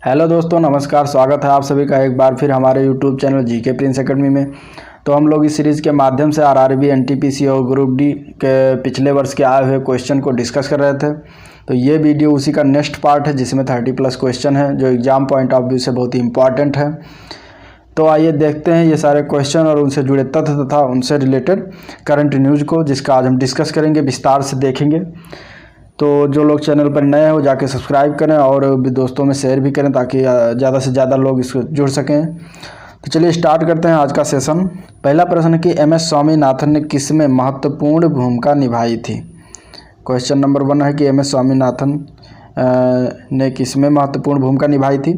Hello दोस्तों, नमस्कार। स्वागत है आप सभी का एक बार फिर हमारे YouTube channel GK Prince academy में। तो हम लोग इस सीरीज़ के माध्यम से आरआरबी, एनटीपीसी और ग्रुप डी के पिछले वर्ष के आए हुए क्वेश्चन को डिस्कस कर रहे थे। तो ये वीडियो उसी का नेक्स्ट पार्ट है जिसमें 30+ क्वेश्चन है जो एग्ज़ाम पॉइंट ऑफ व्यू से बहुत ही इंपॉर्टेंट है। तो आइए देखते हैं ये सारे क्वेश्चन और उनसे जुड़े तथ्य तथा उनसे रिलेटेड करंट न्यूज़ को, जिसका आज हम डिस्कस करेंगे, विस्तार से देखेंगे। तो जो लोग चैनल पर नए हैं वो जाके सब्सक्राइब करें और भी दोस्तों में शेयर भी करें ताकि ज़्यादा से ज़्यादा लोग इसको जुड़ सकें। तो चलिए स्टार्ट करते हैं आज का सेशन। पहला प्रश्न है कि एम.एस. स्वामीनाथन ने किस में महत्वपूर्ण भूमिका निभाई थी। क्वेश्चन नंबर 1 है कि एम.एस. स्वामीनाथन ने किस में महत्वपूर्ण भूमिका निभाई थी।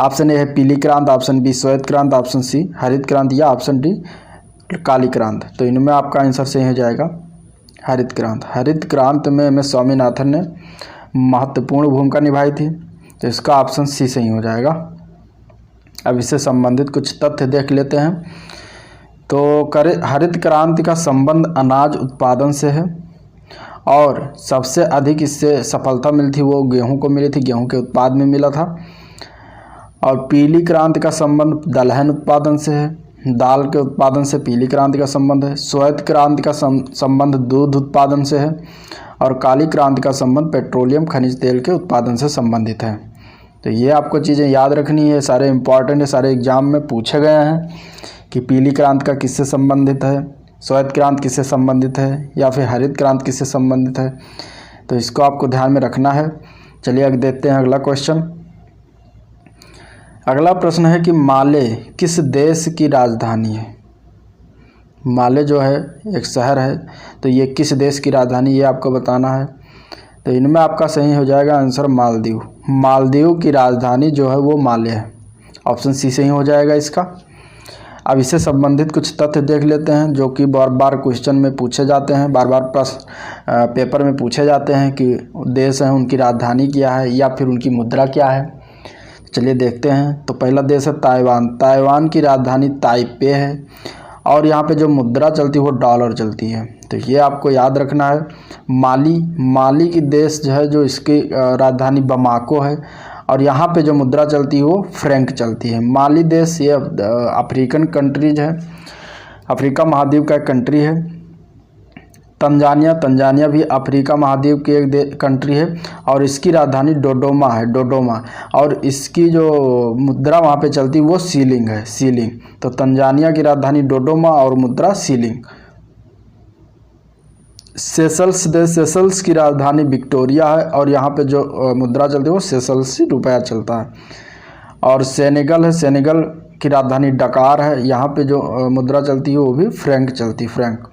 ऑप्शन ए है पीली क्रांति, ऑप्शन बी श्वेत क्रांति, ऑप्शन सी हरित क्रांति या ऑप्शन डी काली क्रांति। तो इनमें आपका आंसर सही हो जाएगा हरित क्रांति। हरित क्रांति में एम.एस. स्वामीनाथन ने महत्वपूर्ण भूमिका निभाई थी, तो इसका ऑप्शन सी सही हो जाएगा। अब इससे संबंधित कुछ तथ्य देख लेते हैं। तो हरित क्रांति का संबंध अनाज उत्पादन से है और सबसे अधिक इससे सफलता मिली थी वो गेहूं को मिली थी, गेहूं के उत्पाद में मिला था। और पीली क्रांति का संबंध दलहन उत्पादन से है, दाल के उत्पादन से पीली क्रांति का संबंध है। श्वेत क्रांति का संबंध दूध उत्पादन से है और काली क्रांति का संबंध पेट्रोलियम खनिज तेल के उत्पादन से संबंधित है। तो ये आपको चीज़ें याद रखनी है, सारे इंपॉर्टेंट है, सारे एग्जाम में पूछे गए हैं कि पीली क्रांति का किससे संबंधित है, श्वेत क्रांति किससे संबंधित है या फिर हरित क्रांति किससे संबंधित है। तो इसको आपको ध्यान में रखना है। चलिए आगे देखते हैं अगला क्वेश्चन। अगला प्रश्न है कि माले किस देश की राजधानी है। माले जो है एक शहर है, तो ये किस देश की राजधानी ये आपको बताना है। तो इनमें आपका सही हो जाएगा आंसर मालदीव। मालदीव की राजधानी जो है वो माले है। ऑप्शन सी सही हो जाएगा इसका। अब इससे संबंधित कुछ तथ्य देख लेते हैं जो कि बार बार क्वेश्चन में पूछे जाते हैं, बार बार प्रश्न पेपर में पूछे जाते हैं कि देश है उनकी राजधानी क्या है या फिर उनकी मुद्रा क्या है। चलिए देखते हैं। तो पहला देश है ताइवान। ताइवान की राजधानी ताइपे है और यहाँ पे जो मुद्रा चलती है वो डॉलर चलती है। तो ये आपको याद रखना है। माली की देश जो है जो इसकी राजधानी बमाको है और यहाँ पे जो मुद्रा चलती है वो फ्रैंक चलती है। माली देश ये अफ्रीकन कंट्रीज है, अफ्रीका महाद्वीप का एक कंट्री है। तंजानिया भी अफ्रीका महाद्वीप की एक कंट्री है और इसकी राजधानी डोडोमा है, डोडोमा। और इसकी जो मुद्रा वहाँ पे चलती है वो सीलिंग है, सीलिंग। तो तंजानिया की राजधानी डोडोमा और मुद्रा सीलिंग। सेशल्स की राजधानी विक्टोरिया है और यहाँ पे जो मुद्रा चलती है वो सेशल्सी रुपया चलता है। और सेनेगल है, सेनेगल की राजधानी डकार है, यहाँ पे जो मुद्रा चलती है वो भी फ्रैंक चलती है, फ्रैंक।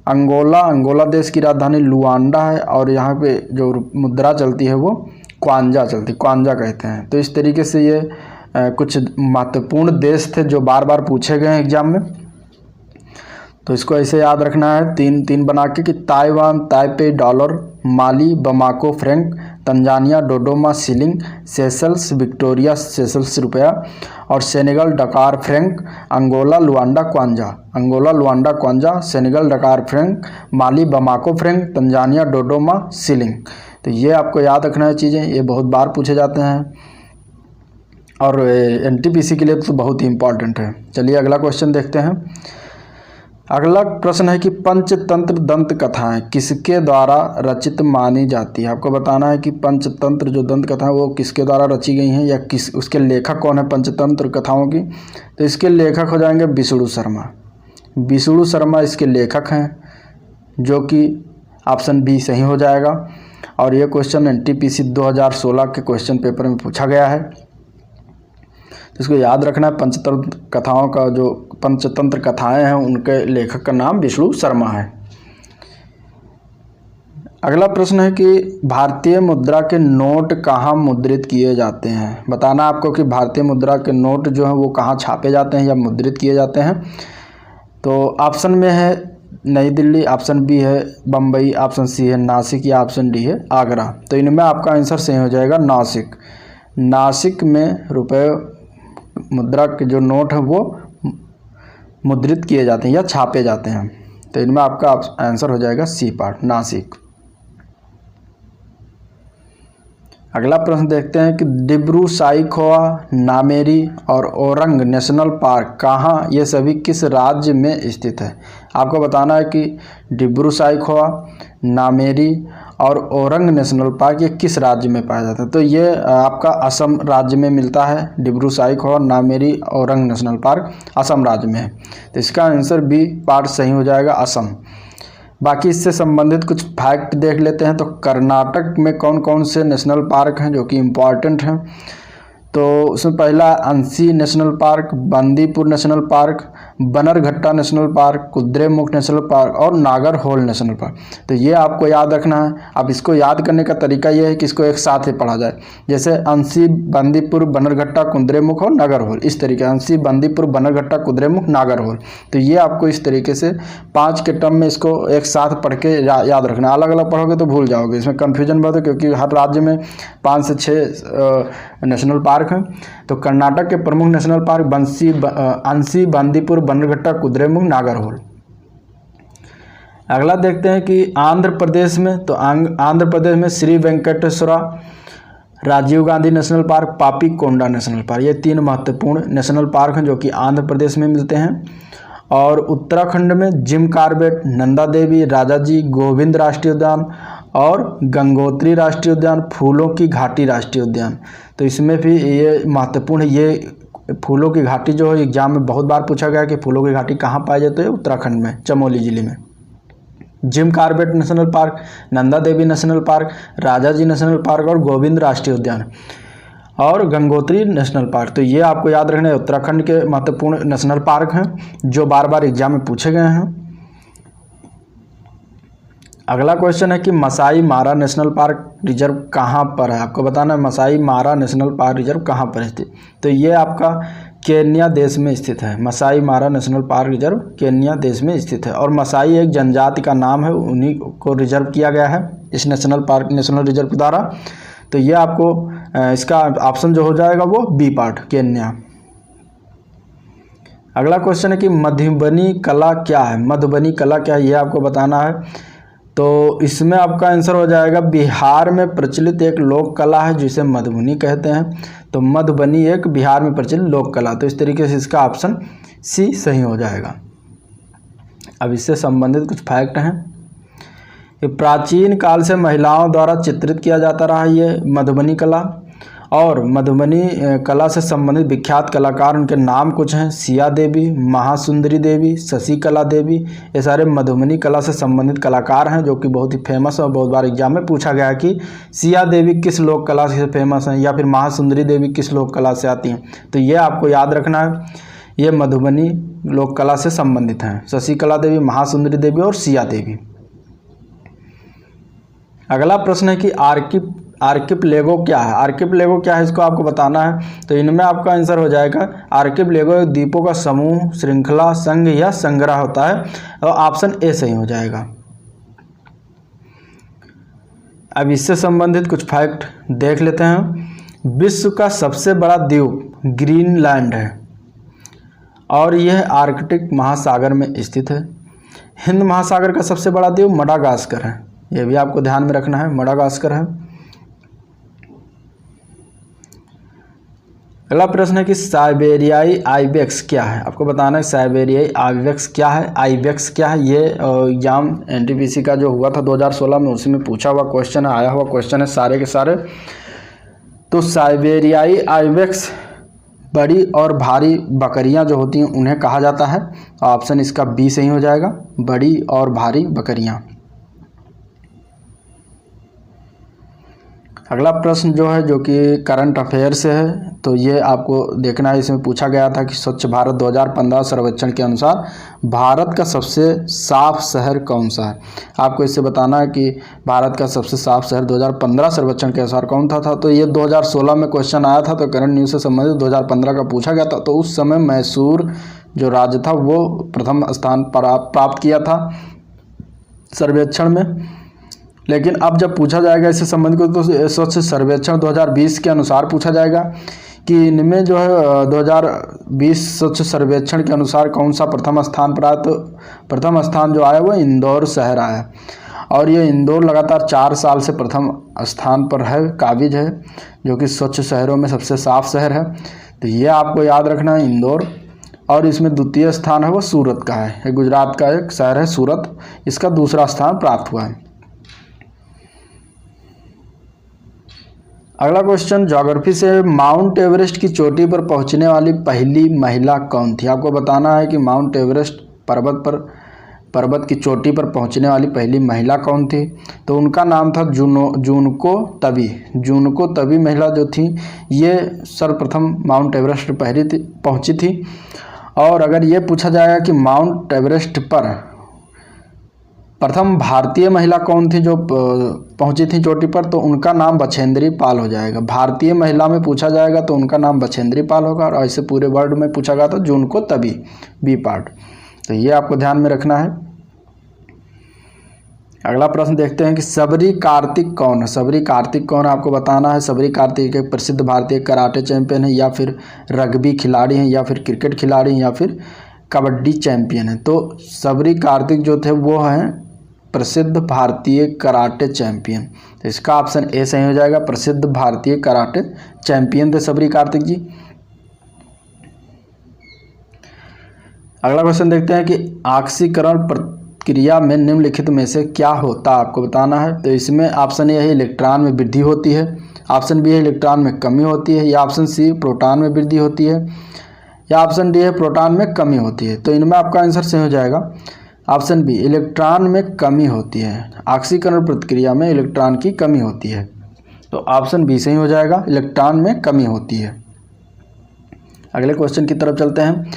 अंगोला देश की राजधानी लुआंडा है और यहाँ पे जो मुद्रा चलती है वो क्वांजा चलती है, क्वांजा कहते हैं। तो इस तरीके से ये कुछ महत्वपूर्ण देश थे जो बार बार पूछे गए हैं एग्जाम में। तो इसको ऐसे याद रखना है तीन बना के कि Taiwan Taipei dollar, Mali Bamako franc, Tanzania Dodoma shilling, Seychelles Victoria Seychelles रुपया और Senegal Dakar franc, Angola Luanda kwanza. Angola Luanda kwanza, Senegal Dakar franc, Mali Bamako franc, Tanzania Dodoma shilling. तो ये आपको याद रखना है चीज़ें, ये बहुत बार पूछे जाते हैं और एनटीपीसी के लिए तो बहुत ही इंपॉर्टेंट है। चलिए अगला क्वेश्चन देखते हैं। अगला प्रश्न है कि पंचतंत्र दंत कथाएं किसके द्वारा रचित मानी जाती है। आपको बताना है कि पंचतंत्र जो दंत कथाएं वो किसके द्वारा रची गई हैं या उसके लेखक कौन है पंचतंत्र कथाओं की। तो इसके लेखक हो जाएंगे विष्णु शर्मा। विष्णु शर्मा इसके लेखक हैं, जो कि ऑप्शन बी सही हो जाएगा। और ये क्वेश्चन एनटीपीसी 2016 के क्वेश्चन पेपर में पूछा गया है, तो इसको याद रखना है। पंचतंत्र कथाओं का जो पंचतंत्र कथाएं हैं उनके लेखक का नाम विष्णु शर्मा है। अगला प्रश्न है कि भारतीय मुद्रा के नोट कहाँ मुद्रित किए जाते हैं। बताना आपको कि भारतीय मुद्रा के नोट जो हैं वो कहाँ छापे जाते हैं या मुद्रित किए जाते हैं। तो ऑप्शन में है नई दिल्ली, ऑप्शन बी है बम्बई, ऑप्शन सी है नासिक या ऑप्शन डी है आगरा। तो इनमें आपका आंसर सही हो जाएगा नासिक। नासिक में रुपये मुद्रा के जो नोट हैं वो मुद्रित किए जाते हैं या छापे जाते हैं। तो इनमें आपका आंसर हो जाएगा सी पार्ट, नासिक। अगला प्रश्न देखते हैं कि डिब्रू साइखोवा, नामेरी और ओरंग नेशनल पार्क कहाँ, ये सभी किस राज्य में स्थित है। आपको बताना है कि डिब्रू साइखोवा, नामेरी और ओरंग नेशनल पार्क ये किस राज्य में पाया जाता है। तो ये आपका असम राज्य में मिलता है। Dibru Saikhowa, Nameri, orang national park Assam राज्य में है। तो इसका आंसर बी पार्ट सही हो जाएगा, असम। बाकी इससे संबंधित कुछ फैक्ट देख लेते हैं। तो कर्नाटक में कौन कौन से नेशनल पार्क हैं जो कि इम्पॉर्टेंट हैं। तो उसमें पहला Anshi national park, Bandipur national park, Bannerghatta national park, Kudremukh national park और नागरहोल नेशनल पार्क। तो ये आपको याद रखना है। अब इसको याद करने का तरीका ये है कि इसको एक साथ ही पढ़ा जाए, जैसे अंसी, बंदीपुर, बनरघट्टा, कुद्रेमुख और नागरहोल। इस तरीके अंसी, बंदीपुर, बनरघट्टा, कुद्रेमुख, नागरहोल। तो ये आपको इस तरीके से 5 के टर्म में इसको एक साथ पढ़ के याद रखना। अलग अलग पढ़ोगे तो भूल जाओगे, इसमें कन्फ्यूजन बहुत है क्योंकि हर राज्य में 5 से 6 नेशनल पार्क हैं। तो कर्नाटक के प्रमुख नेशनल पार्क अंसी, बंदीपुर, बनरघट्टा, कुद्रेमुख, नागरहोल। अगला देखते हैं कि आंध्र प्रदेश में, तो आंध्र प्रदेश में श्री वेंकटेश्वरा, राजीव गांधी नेशनल पार्क, पापी कोंडा नेशनल पार्क, ये 3 महत्वपूर्ण नेशनल पार्क हैं जो कि आंध्र प्रदेश में मिलते हैं। और उत्तराखंड में जिम कॉर्बेट, नंदा देवी, राजाजी, गोविंद राष्ट्रीय उद्यान और गंगोत्री राष्ट्रीय उद्यान, फूलों की घाटी राष्ट्रीय उद्यान। तो इसमें भी ये महत्वपूर्ण है। ये फूलों की घाटी जो है एग्जाम में बहुत बार पूछा गया कि फूलों की घाटी कहाँ पाई जाती है, उत्तराखंड में, चमोली जिले में। Jim Corbett national park, Nanda Devi national park, Rajaji national park और गोविंद राष्ट्रीय उद्यान और गंगोत्री नेशनल पार्क। तो ये आपको याद रखना है, उत्तराखंड के महत्वपूर्ण नेशनल पार्क हैं जो बार बार एग्जाम में पूछे गए हैं। अगला क्वेश्चन है कि मसाई मारा नेशनल पार्क रिजर्व कहाँ पर है। आपको बताना है मसाई मारा नेशनल पार्क रिजर्व कहाँ पर स्थित। तो ये आपका केन्या देश में स्थित है। मसाई मारा नेशनल पार्क रिजर्व केन्या देश में स्थित है। और मसाई एक जनजाति का नाम है, उन्हीं को रिजर्व किया गया है इस नेशनल रिजर्व के द्वारा। तो ये आपको इसका ऑप्शन जो हो जाएगा वो बी पार्ट, केन्या। अगला क्वेश्चन है कि मधुबनी कला क्या है। मधुबनी कला क्या है ये आपको बताना है। तो इसमें आपका आंसर हो जाएगा बिहार में प्रचलित एक लोक कला है जिसे मधुबनी कहते हैं। तो मधुबनी एक बिहार में प्रचलित लोक कला। तो इस तरीके से इसका ऑप्शन सी सही हो जाएगा। अब इससे संबंधित कुछ फैक्ट हैं। ये प्राचीन काल से महिलाओं द्वारा चित्रित किया जाता रहा ये मधुबनी कला। और मधुबनी कला से संबंधित विख्यात कलाकार, उनके नाम कुछ हैं, सिया देवी, महासुंदरी देवी, शशिकला देवी। ये सारे मधुबनी कला से संबंधित कलाकार हैं जो कि बहुत ही फेमस और बहुत बार एग्जाम में पूछा गया है कि सिया देवी किस लोक कला से फेमस हैं या फिर महासुंदरी देवी किस लोक कला से आती हैं। तो ये आपको याद रखना है, ये मधुबनी लोक कला से संबंधित हैं, शशिकला देवी, महासुंदरी देवी और सिया देवी। अगला प्रश्न है कि आर्किपेलागो क्या है। आर्किपेलागो क्या है इसको आपको बताना है। तो इनमें आपका आंसर हो जाएगा आर्किपेलागो एक द्वीपों का समूह, श्रृंखला, संघ या संग्रह होता है। और ऑप्शन ए सही हो जाएगा। अब इससे संबंधित कुछ फैक्ट देख लेते हैं। विश्व का सबसे बड़ा द्वीप ग्रीनलैंड है और यह आर्कटिक महासागर में स्थित है। हिंद महासागर का सबसे बड़ा द्वीप मडागास्कर है, यह भी आपको ध्यान में रखना है, मडागास्कर है। अगला प्रश्न है कि साइबेरियाई आइबेक्स क्या है। आपको बताना है साइबेरियाई आइबेक्स क्या है। आइबेक्स क्या है ये एग्जाम एनटीपीसी का जो हुआ था 2016 में उसी में पूछा हुआ क्वेश्चन है, आया हुआ क्वेश्चन है सारे के सारे। तो साइबेरियाई आइबेक्स बड़ी और भारी बकरियां जो होती हैं उन्हें कहा जाता है। ऑप्शन इसका बी सही हो जाएगा, बड़ी और भारी बकरियां। अगला प्रश्न जो है जो कि करंट अफेयर से है, तो ये आपको देखना है। इसमें पूछा गया था कि स्वच्छ भारत 2015 सर्वेक्षण के अनुसार भारत का सबसे साफ शहर कौन सा है। आपको इससे बताना है कि भारत का सबसे साफ शहर 2015 सर्वेक्षण के अनुसार कौन था। तो ये 2016 में क्वेश्चन आया था, तो करंट न्यूज़ से संबंधित 2015 का पूछा गया था। तो उस समय मैसूर जो राज्य था वो प्रथम स्थान पर प्राप्त किया था सर्वेक्षण में। लेकिन अब जब पूछा जाएगा इससे संबंधित तो स्वच्छ सर्वेक्षण 2020 के अनुसार पूछा जाएगा कि इनमें जो है 2020 स्वच्छ सर्वेक्षण के अनुसार कौन सा प्रथम स्थान पर आया। तो प्रथम स्थान जो आया वो इंदौर शहर आया। और ये इंदौर लगातार 4 साल से प्रथम स्थान पर है, काबिज है, जो कि स्वच्छ शहरों में सबसे साफ शहर है। तो ये आपको याद रखना है इंदौर। और इसमें द्वितीय स्थान है वो सूरत का है, ये गुजरात का एक शहर है सूरत, इसका दूसरा स्थान प्राप्त हुआ है। अगला क्वेश्चन ज्योग्राफी से, माउंट एवरेस्ट की चोटी पर पहुंचने वाली पहली महिला कौन थी? आपको बताना है कि माउंट एवरेस्ट पर्वत की चोटी पर पहुंचने वाली पहली महिला कौन थी। तो उनका नाम था जूनको तबी महिला जो थी ये सर्वप्रथम माउंट एवरेस्ट पहुंची थी। और अगर ये पूछा जाएगा कि माउंट एवरेस्ट पर प्रथम भारतीय महिला कौन थी जो पहुंची थी चोटी पर, तो उनका नाम बछेंद्री पाल हो जाएगा। भारतीय महिला में पूछा जाएगा तो उनका नाम बछेंद्री पाल होगा। और ऐसे पूरे वर्ल्ड में पूछा गया तो जूनको तबी, बी पार्ट। तो ये आपको ध्यान में रखना है। अगला प्रश्न देखते हैं कि सबरी कार्तिक कौन है? सबरी कार्तिक कौन है आपको बताना है। सबरी कार्तिक एक प्रसिद्ध भारतीय कराटे चैंपियन है, या फिर रग्बी खिलाड़ी हैं, या फिर क्रिकेट खिलाड़ी हैं, या फिर कबड्डी चैंपियन है। तो सबरी कार्तिक जो थे वो हैं प्रसिद्ध भारतीय कराटे चैंपियन। तो इसका ऑप्शन ए सही हो जाएगा, प्रसिद्ध भारतीय कराटे चैंपियन थे सबरी कार्तिक जी। अगला क्वेश्चन देखते हैं कि ऑक्सीकरण प्रक्रिया में निम्नलिखित में से क्या होता है, आपको बताना है। तो इसमें ऑप्शन ए है इलेक्ट्रॉन में वृद्धि होती है, ऑप्शन बी है इलेक्ट्रॉन में कमी होती है, या ऑप्शन सी प्रोटॉन में वृद्धि होती है, या ऑप्शन डी है प्रोटॉन में कमी होती है। तो इनमें आपका आंसर सही हो जाएगा ऑप्शन बी, इलेक्ट्रॉन में कमी होती है। ऑक्सीकरण प्रक्रिया में इलेक्ट्रॉन की कमी होती है। तो ऑप्शन बी सही हो जाएगा, इलेक्ट्रॉन में कमी होती है। अगले क्वेश्चन की तरफ चलते हैं।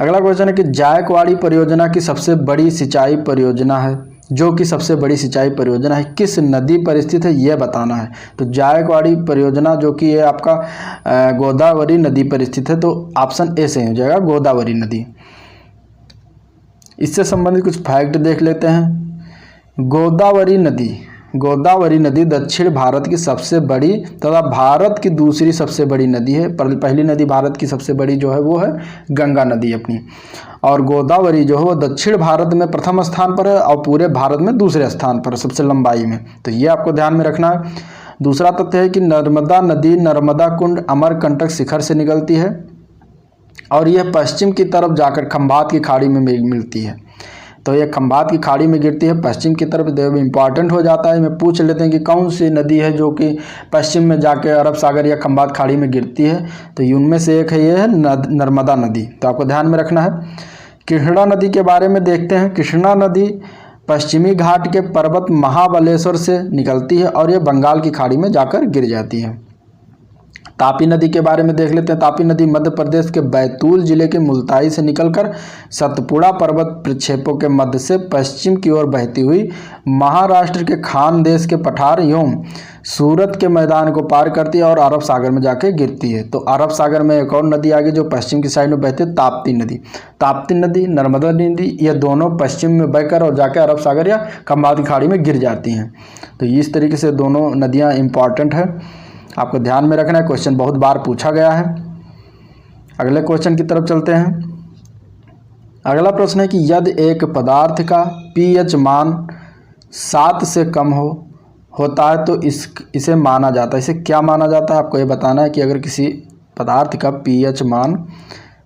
अगला क्वेश्चन है कि जायकवाड़ी परियोजना की सबसे बड़ी सिंचाई परियोजना है, जो कि सबसे बड़ी सिंचाई परियोजना है किस नदी पर स्थित है, यह बताना है। तो जायकवाड़ी परियोजना जो कि ये आपका गोदावरी नदी पर स्थित है। तो ऑप्शन ए सही हो जाएगा, गोदावरी नदी। इससे संबंधित कुछ फैक्ट देख लेते हैं। गोदावरी नदी दक्षिण भारत की सबसे बड़ी तथा भारत की दूसरी सबसे बड़ी नदी है। पहली नदी भारत की सबसे बड़ी जो है वो है गंगा नदी अपनी, और गोदावरी जो है वो दक्षिण भारत में प्रथम स्थान पर है और पूरे भारत में दूसरे स्थान पर सबसे लंबाई में। तो ये आपको ध्यान में रखना है। दूसरा तथ्य है कि नर्मदा नदी नर्मदा कुंड अमरकंटक शिखर से निकलती है और यह पश्चिम की तरफ जाकर खंभात की खाड़ी में मिलती है। तो ये खंभात की खाड़ी में गिरती है पश्चिम की तरफ। देव इंपॉर्टेंट हो जाता है, मैं पूछ लेते हैं कि कौन सी नदी है जो कि पश्चिम में जाके अरब सागर या खंभात खाड़ी में गिरती है। तो उनमें से एक है, ये है नर्मदा नदी। तो आपको ध्यान में रखना है। कृष्णा नदी के बारे में देखते हैं। कृष्णा नदी पश्चिमी घाट के पर्वत महाबलेश्वर से निकलती है और ये बंगाल की खाड़ी में जाकर गिर जाती है। तापी नदी के बारे में देख लेते हैं। तापी नदी मध्य प्रदेश के बैतूल जिले के मुल्ताई से निकलकर सतपुड़ा पर्वत प्रक्षेपों के मध्य से पश्चिम की ओर बहती हुई महाराष्ट्र के खानदेश के पठार एवं सूरत के मैदान को पार करती है और अरब सागर में जाके गिरती है। तो अरब सागर में एक और नदी आ गई जो पश्चिम की साइड में बहती है, ताप्ती नदी। ताप्ती नदी, नर्मदा नदी, ये दोनों पश्चिम में बहकर और जाकर अरब सागर या खंभात की खाड़ी में गिर जाती हैं। तो इस तरीके से दोनों नदियाँ इंपॉर्टेंट है, आपको ध्यान में रखना है। क्वेश्चन बहुत बार पूछा गया है। अगले क्वेश्चन की तरफ चलते हैं। अगला प्रश्न है कि यदि एक पदार्थ का पीएच मान 7 से कम होता है तो इसे माना जाता है। इसे क्या माना जाता है आपको ये बताना है कि अगर किसी पदार्थ का पीएच मान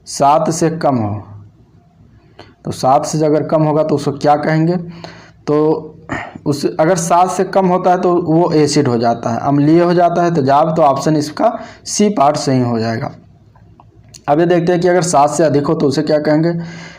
7 से कम हो, तो 7 से अगर कम होगा तो उसको क्या कहेंगे। तो अगर 7 से कम होता है तो वो एसिड हो जाता है, अम्लीय हो जाता है, तेजाब। तो ऑप्शन इसका सी पार्ट सही हो जाएगा। अब ये देखते हैं कि अगर 7 से अधिक हो तो उसे क्या कहेंगे।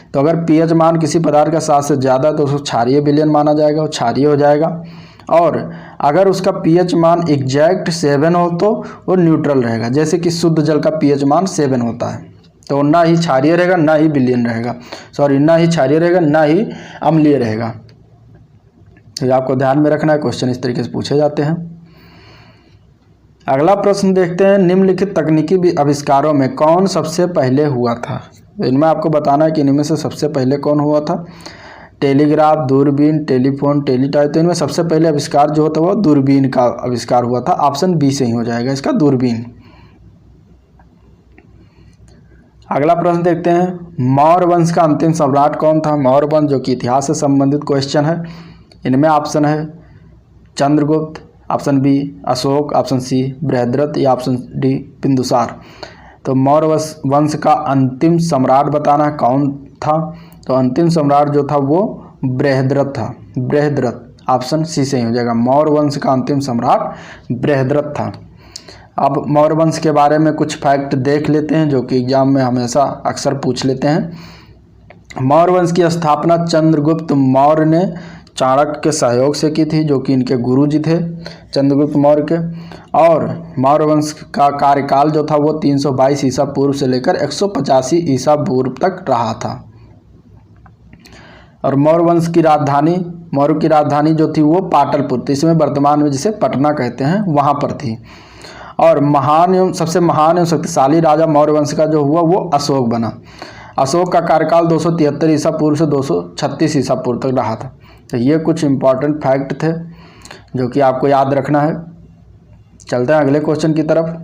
तो अगर पीएच मान किसी पदार्थ का 7 से ज़्यादा है तो उसको क्षारीय विलयन माना जाएगा, वो क्षारीय हो जाएगा। और अगर उसका पीएच मान एग्जैक्ट 7 हो तो वो न्यूट्रल रहेगा। जैसे कि शुद्ध जल का पीएच मान 7 होता है तो ना ही क्षारीय रहेगा ना ही विलयन रहेगा, ना ही क्षारीय रहेगा ना ही अम्लीय रहेगा। तो आपको ध्यान में रखना है, क्वेश्चन इस तरीके से पूछे जाते हैं। अगला प्रश्न देखते हैं। निम्नलिखित तकनीकी आविष्कारों में कौन सबसे पहले हुआ था। इनमें आपको बताना है कि इनमें से सबसे पहले कौन हुआ था। टेलीग्राफ, दूरबीन, टेलीफोन, टेलीटाइप। तो इनमें सबसे पहले आविष्कार जो होता है वो दूरबीन का आविष्कार हुआ था। ऑप्शन बी सही हो जाएगा इसका, दूरबीन। अगला प्रश्न देखते हैं। मौर्य वंश का अंतिम सम्राट कौन था। मौर्य वंश जो कि इतिहास से संबंधित क्वेश्चन है, इनमें ऑप्शन है Chandragupta, option B Ashoka, option C Brihadratha या ऑप्शन डी बिंदुसार। तो मौर्य वंश का अंतिम सम्राट बताना कौन था? तो अंतिम सम्राट जो था वो बृहद्रथ था। बृहद्रथ ऑप्शन सी सही हो जाएगा। मौर्य वंश का अंतिम सम्राट बृहद्रथ था। अब मौर्य वंश के बारे में कुछ फैक्ट देख लेते हैं जो कि एग्जाम में हमेशा अक्सर पूछ लेते हैं। मौर्य वंश की स्थापना चंद्रगुप्त मौर्य ने चाणक्य के सहयोग से की थी, जो कि इनके गुरुजी थे चंद्रगुप्त मौर्य के। और मौर्य वंश का कार्यकाल जो था वो 322 ईसा पूर्व से लेकर 185 ईसा पूर्व तक रहा था। और मौर्य वंश की राजधानी, मौर्य की राजधानी जो थी वो पाटलिपुत्र, इसमें वर्तमान में जिसे पटना कहते हैं, वहाँ पर थी। और महान एवं सबसे महान एवं शक्तिशाली राजा मौर्य वंश का जो हुआ वो अशोक बना। अशोक का कार्यकाल 273 ईसा पूर्व से 236 ईसा पूर्व तक रहा था। तो ये कुछ इंपॉर्टेंट फैक्ट थे जो कि आपको याद रखना है। चलते हैं अगले क्वेश्चन की तरफ।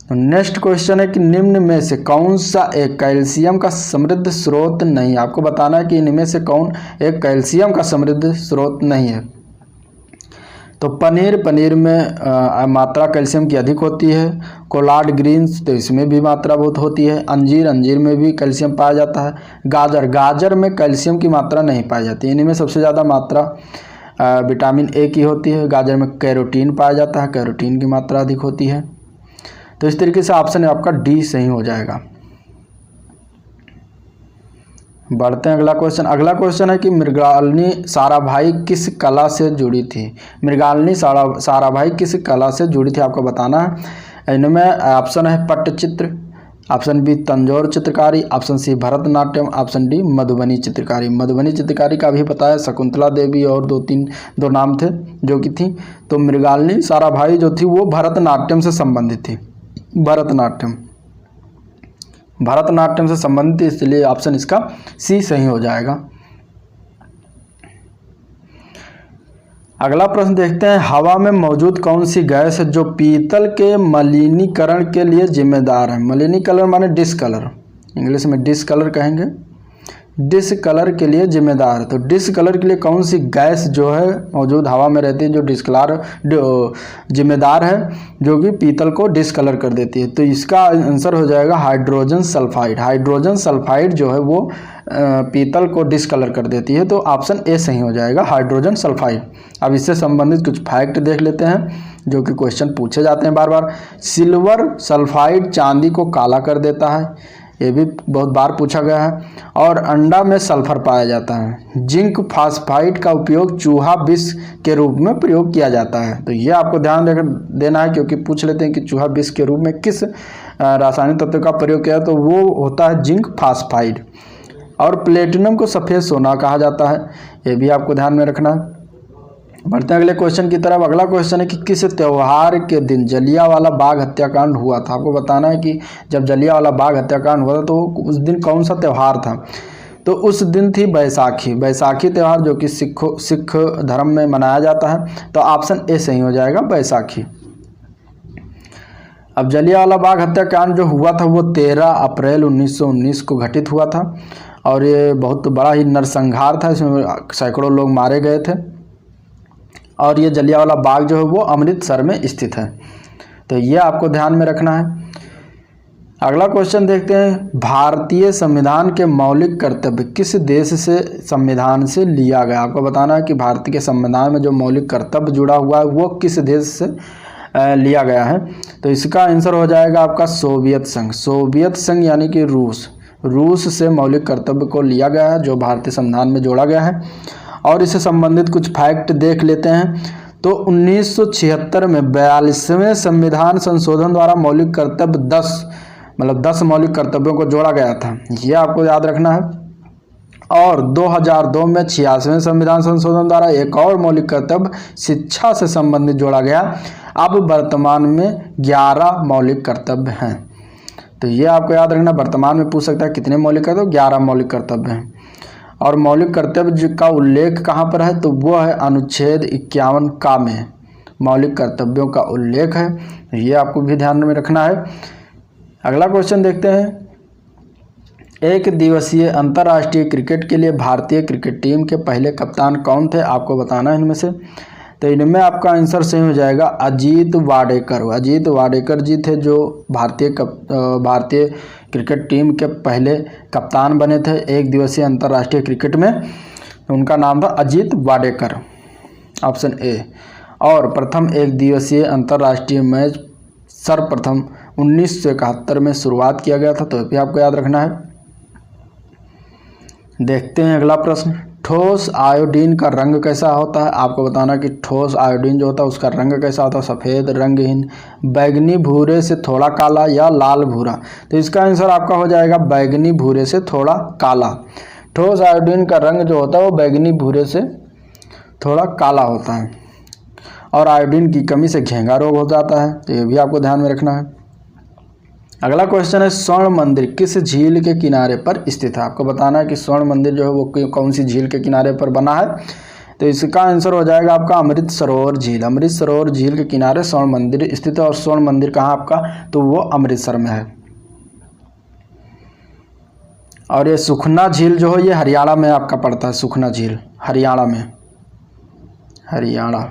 तो नेक्स्ट क्वेश्चन है कि निम्न में से कौन सा एक कैल्शियम का समृद्ध स्रोत नहीं है? आपको बताना है कि इनमें से कौन एक कैल्शियम का समृद्ध स्रोत नहीं है। तो पनीर में मात्रा कैल्शियम की अधिक होती है। कोलाड ग्रीन्स, तो इसमें भी मात्रा बहुत होती है। अंजीर में भी कैल्शियम पाया जाता है। गाजर में कैल्शियम की मात्रा नहीं पाई जाती। इनमें सबसे ज़्यादा मात्रा विटामिन ए की होती है। गाजर में कैरोटीन पाया जाता है, कैरोटीन की मात्रा अधिक होती है। तो इस तरीके से ऑप्शन आपका डी सही हो जाएगा। बढ़ते हैं अगला क्वेश्चन। अगला क्वेश्चन है कि मृगालिनी साराभाई किस कला से जुड़ी थी? मृगालिनी साराभाई किस कला से जुड़ी थी आपको बताना है। इनमें ऑप्शन है पट्टचित्र, ऑप्शन बी तंजौर चित्रकारी, option C Bharatanatyam, option D Madhubani चित्रकारी। मधुबनी चित्रकारी का भी पता है, शकुंतला देवी और दो नाम थे जो कि थी। तो मृगालिनी साराभाई जो थी वो भरतनाट्यम से संबंधित थी। भरतनाट्यम से संबंधित, इसलिए ऑप्शन इसका सी सही हो जाएगा। अगला प्रश्न देखते हैं। हवा में मौजूद कौन सी गैस है जो पीतल के मलिनीकरण के लिए जिम्मेदार है? मलिनीकरण माने डिसकलर, इंग्लिश में डिसकलर कहेंगे। डिसकलर के लिए जिम्मेदार है। तो डिसकलर के लिए कौन सी गैस जो है मौजूद हवा में रहती है जो डिसकलर जिम्मेदार है, जो कि पीतल को डिसकलर कर देती है? तो इसका आंसर हो जाएगा हाइड्रोजन सल्फाइड। हाइड्रोजन सल्फाइड जो है वो पीतल को डिसकलर कर देती है। तो ऑप्शन ए सही हो जाएगा, हाइड्रोजन सल्फाइड। अब इससे संबंधित कुछ फैक्ट देख लेते हैं जो कि क्वेश्चन पूछे जाते हैं बार बार। सिल्वर सल्फाइड चांदी को काला कर देता है, ये भी बहुत बार पूछा गया है। और अंडा में सल्फर पाया जाता है। जिंक फास्फाइड का उपयोग चूहा विष के रूप में प्रयोग किया जाता है। तो ये आपको ध्यान देना है, क्योंकि पूछ लेते हैं कि चूहा विष के रूप में किस रासायनिक तत्व का प्रयोग किया है, तो वो होता है जिंक फास्फाइड। और प्लेटिनम को सफ़ेद सोना कहा जाता है, ये भी आपको ध्यान में रखना है। बढ़ते हैं अगले क्वेश्चन की तरफ। अगला क्वेश्चन है कि किस त्यौहार के दिन जलियांवाला बाग हत्याकांड हुआ था? आपको बताना है कि जब जलियांवाला बाग हत्याकांड हुआ था तो उस दिन कौन सा त्यौहार था? तो उस दिन थी बैसाखी। बैसाखी त्यौहार जो कि सिख धर्म में मनाया जाता है। तो ऑप्शन ए सही हो जाएगा, बैसाखी। अब जलियांवाला बाग हत्याकांड जो हुआ था वो 13 अप्रैल 1919 को घटित हुआ था। और ये बहुत बड़ा ही नरसंहार था, इसमें सैकड़ों लोग मारे गए थे। और ये जलियांवाला बाग जो है वो अमृतसर में स्थित है। तो ये आपको ध्यान में रखना है। अगला क्वेश्चन देखते हैं। भारतीय संविधान के मौलिक कर्तव्य किस देश से संविधान से लिया गया? आपको बताना है कि भारत के संविधान में जो मौलिक कर्तव्य जुड़ा हुआ है वो किस देश से लिया गया है? तो इसका आंसर हो जाएगा आपका सोवियत संघ। सोवियत संघ यानी कि रूस से मौलिक कर्तव्य को लिया गया है, जो भारतीय संविधान में जोड़ा गया है। और इससे संबंधित कुछ फैक्ट देख लेते हैं। तो 1976 में 42वें संविधान संशोधन द्वारा मौलिक कर्तव्य 10 मौलिक कर्तव्यों को जोड़ा गया था, ये आपको याद रखना है। और 2002 में 86वें संविधान संशोधन द्वारा एक और मौलिक कर्तव्य शिक्षा से संबंधित जोड़ा गया। अब वर्तमान में 11 मौलिक कर्तव्य हैं। तो ये आपको याद रखना, वर्तमान में पूछ सकता है कितने मौलिक कर्तव्य? 11 मौलिक कर्तव्य हैं। और मौलिक कर्तव्य का उल्लेख कहाँ पर है? तो वो है अनुच्छेद 51 का में मौलिक कर्तव्यों का उल्लेख है। ये आपको भी ध्यान में रखना है। अगला क्वेश्चन देखते हैं। एक दिवसीय अंतर्राष्ट्रीय क्रिकेट के लिए भारतीय क्रिकेट टीम के पहले कप्तान कौन थे, आपको बताना है इनमें से। तो इनमें आपका आंसर सही हो जाएगा अजीत वाडेकर। अजीत वाडेकर जी थे जो भारतीय क्रिकेट टीम के पहले कप्तान बने थे एक दिवसीय अंतर्राष्ट्रीय क्रिकेट में। उनका नाम था अजीत वाडेकर, ऑप्शन ए। और प्रथम एक दिवसीय अंतर्राष्ट्रीय मैच सर्वप्रथम 1971 में शुरुआत किया गया था, तो भी आपको याद रखना है। देखते हैं अगला प्रश्न। ठोस आयोडीन का रंग कैसा होता है, आपको बताना कि ठोस आयोडीन जो होता है उसका रंग कैसा होता है। सफ़ेद, रंगहीन, बैगनी भूरे से थोड़ा काला या लाल भूरा। तो इसका आंसर आपका हो जाएगा बैगनी भूरे से थोड़ा काला। ठोस आयोडीन का रंग जो होता है वो बैगनी भूरे से थोड़ा काला होता है। और आयोडीन की कमी से घेंगा रोग हो जाता है, तो ये भी आपको ध्यान में रखना है। अगला क्वेश्चन है स्वर्ण मंदिर किस झील के किनारे पर स्थित है, आपको बताना है कि स्वर्ण मंदिर जो है वो कौन सी झील के किनारे पर बना है। तो इसका आंसर हो जाएगा आपका अमृत सरोवर झील। अमृत सरोवर झील के किनारे स्वर्ण मंदिर स्थित है। और स्वर्ण मंदिर कहाँ आपका, तो वो अमृतसर में है। और ये सुखना झील जो है ये हरियाणा में आपका पड़ता है। सुखना झील हरियाणा में, हरियाणा।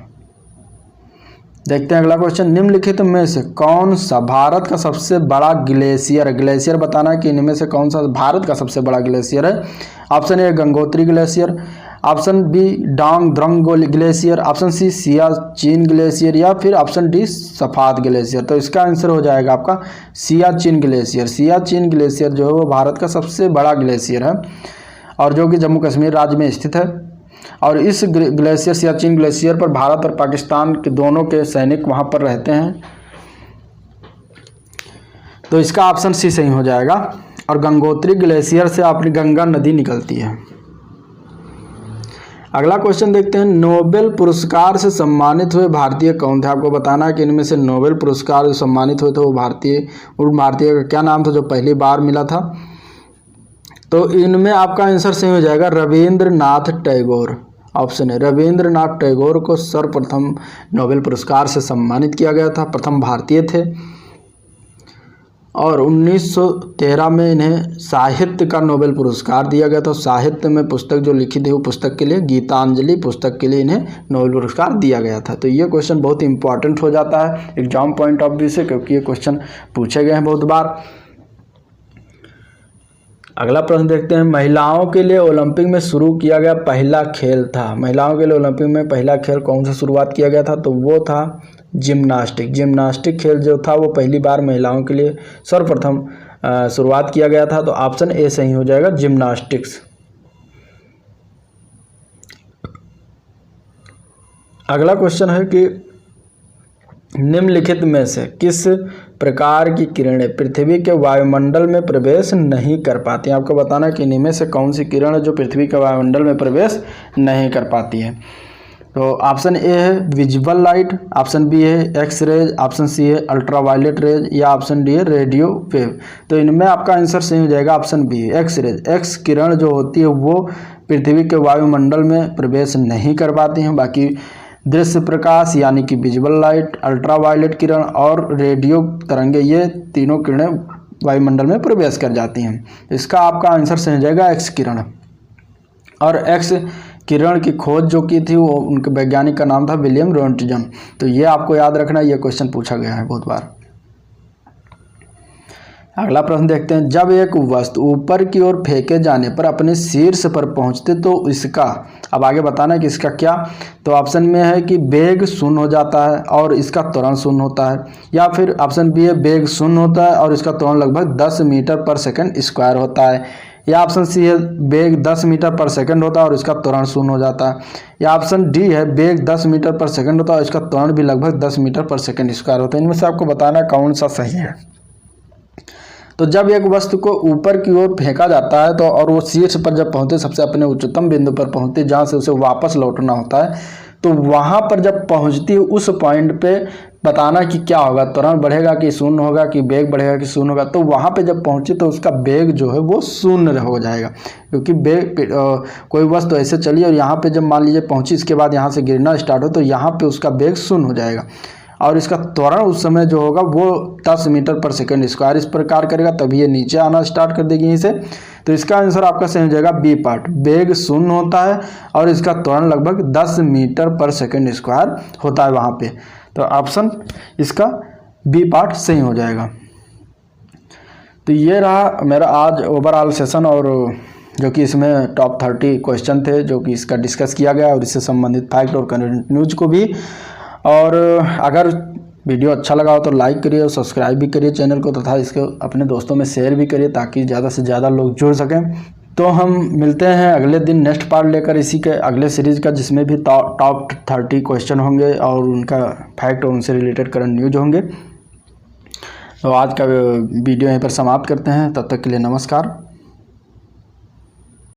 देखते हैं अगला क्वेश्चन। निम्नलिखित में से कौन सा भारत का सबसे बड़ा ग्लेशियर, ग्लेशियर बताना है कि इनमें से कौन सा भारत का सबसे बड़ा ग्लेशियर है। Option A Gangotri glacier, option B Drang Drung glacier, option C Siachen glacier या फिर ऑप्शन डी सफाद ग्लेशियर। तो इसका आंसर हो जाएगा आपका सियाचिन ग्लेशियर। सियाचिन ग्लेशियर जो है वो भारत का सबसे बड़ा ग्लेशियर है और जो कि जम्मू कश्मीर राज्य में स्थित है। और इस ग्लेशियर सियाचिन ग्लेशियर पर भारत और पाकिस्तान के दोनों के सैनिक वहाँ पर रहते हैं। तो इसका ऑप्शन सी सही हो जाएगा। और गंगोत्री ग्लेशियर से अपनी गंगा नदी निकलती है। अगला क्वेश्चन देखते हैं। नोबेल पुरस्कार से सम्मानित हुए भारतीय कौन थे, आपको बताना है कि इनमें से नोबेल पुरस्कार से सम्मानित हुए थे वो भारतीय का क्या नाम था जो पहली बार मिला था। तो इनमें आपका आंसर सही हो जाएगा रविंद्रनाथ टैगोर। ऑप्शन है रविंद्रनाथ टैगोर को सर्वप्रथम नोबेल पुरस्कार से सम्मानित किया गया था, प्रथम भारतीय थे। और 1913 में इन्हें साहित्य का नोबेल पुरस्कार दिया गया था। साहित्य में पुस्तक जो लिखी थी वो पुस्तक के लिए, गीतांजलि पुस्तक के लिए इन्हें नोबेल पुरस्कार दिया गया था। तो ये क्वेश्चन बहुत इंपॉर्टेंट हो जाता है एग्जाम पॉइंट ऑफ व्यू से, क्योंकि ये क्वेश्चन पूछे गए हैं बहुत बार। अगला प्रश्न देखते हैं। महिलाओं के लिए ओलंपिक में शुरू किया गया पहला खेल था, महिलाओं के लिए ओलंपिक में पहला खेल कौन सा शुरुआत किया गया था, तो वो था जिम्नास्टिक। जिम्नास्टिक खेल जो था वो पहली बार महिलाओं के लिए सर्वप्रथम शुरुआत किया गया था। तो ऑप्शन ए सही हो जाएगा जिम्नास्टिक्स। अगला क्वेश्चन है कि निम्नलिखित में से किस प्रकार की किरणें पृथ्वी के वायुमंडल में प्रवेश नहीं कर पाती हैं, आपको बताना है कि इनमें से कौन सी किरण है जो पृथ्वी के वायुमंडल में प्रवेश नहीं कर पाती है। तो ऑप्शन ए है विजिबल लाइट, ऑप्शन बी है एक्स रेज, ऑप्शन सी है अल्ट्रावायलेट रेज या ऑप्शन डी है रेडियो वेव। तो इनमें आपका आंसर सही हो जाएगा option B X rays. X किरण जो होती है वो पृथ्वी के वायुमंडल में प्रवेश नहीं कर पाती हैं। बाकी दृश्य प्रकाश यानी कि विजिबल लाइट, अल्ट्रावायलेट किरण और रेडियो तरंगे, ये तीनों किरणें वायुमंडल में प्रवेश कर जाती हैं। इसका आपका आंसर सही हो जाएगा एक्स किरण। और एक्स किरण की खोज जो की थी वो उनके वैज्ञानिक का नाम था विलियम रोंटजन। तो ये आपको याद रखना, ये क्वेश्चन पूछा गया है बहुत बार। अगला प्रश्न देखते हैं। जब एक वस्तु ऊपर की ओर फेंके जाने पर अपने शीर्ष पर पहुंचते तो इसका, अब आगे बताना है कि इसका क्या। तो ऑप्शन में है कि वेग शून्य हो जाता है और इसका त्वरण शून्य होता है, या फिर ऑप्शन बी है वेग शून्य होता है और इसका त्वरण लगभग 10 मीटर पर सेकंड स्क्वायर होता है, या ऑप्शन सी है वेग 10 मीटर पर सेकंड होता है और इसका त्वरण शून्य हो जाता है, या ऑप्शन डी है वेग 10 मीटर पर सेकंड होता है और इसका त्वरण भी लगभग 10 मीटर पर सेकंड स्क्वायर होता है। इनमें से आपको बताना है कौन सा सही है। तो जब एक वस्तु को ऊपर की ओर फेंका जाता है तो और वो शीर्ष पर जब पहुंचते, सबसे अपने उच्चतम बिंदु पर पहुंचते जहाँ से उसे वापस लौटना होता है, तो वहाँ पर जब पहुंचती है उस पॉइंट पे बताना कि क्या होगा, त्वरण बढ़ेगा कि शून्य होगा, कि वेग बढ़ेगा कि शून्य होगा। तो वहाँ पे जब पहुंचे तो उसका वेग जो है वो शून्य हो जाएगा, क्योंकि वेग कोई वस्तु ऐसे चली और यहाँ पे जब मान लीजिए पहुंची, इसके बाद यहाँ से गिरना स्टार्ट हो तो यहाँ पे उसका वेग शून्य हो जाएगा। और इसका त्वरण उस समय जो होगा वो 10 मीटर पर सेकेंड स्क्वायर इस प्रकार करेगा, तभी ये नीचे आना स्टार्ट कर देगी यहीं से। तो इसका आंसर आपका सही हो जाएगा बी पार्ट। वेग 0 होता है और इसका त्वरण लगभग 10 मीटर पर सेकेंड स्क्वायर होता है वहाँ पे। तो ऑप्शन इसका बी पार्ट सही हो जाएगा। तो ये रहा मेरा आज ओवरऑल सेशन, और जो कि इसमें टॉप 30 क्वेश्चन थे जो कि इसका डिस्कस किया गया, और इससे संबंधित फैक्ट और करंट न्यूज को भी। और अगर वीडियो अच्छा लगा हो तो लाइक करिए और सब्सक्राइब भी करिए चैनल को, तथा इसको अपने दोस्तों में शेयर भी करिए ताकि ज़्यादा से ज़्यादा लोग जुड़ सकें। तो हम मिलते हैं अगले दिन नेक्स्ट पार्ट लेकर इसी के अगले सीरीज़ का, जिसमें भी टॉप 30 क्वेश्चन होंगे और उनका फैक्ट और उनसे रिलेटेड करंट न्यूज होंगे। तो आज का वीडियो यहीं पर समाप्त करते हैं, तब तक के लिए नमस्कार।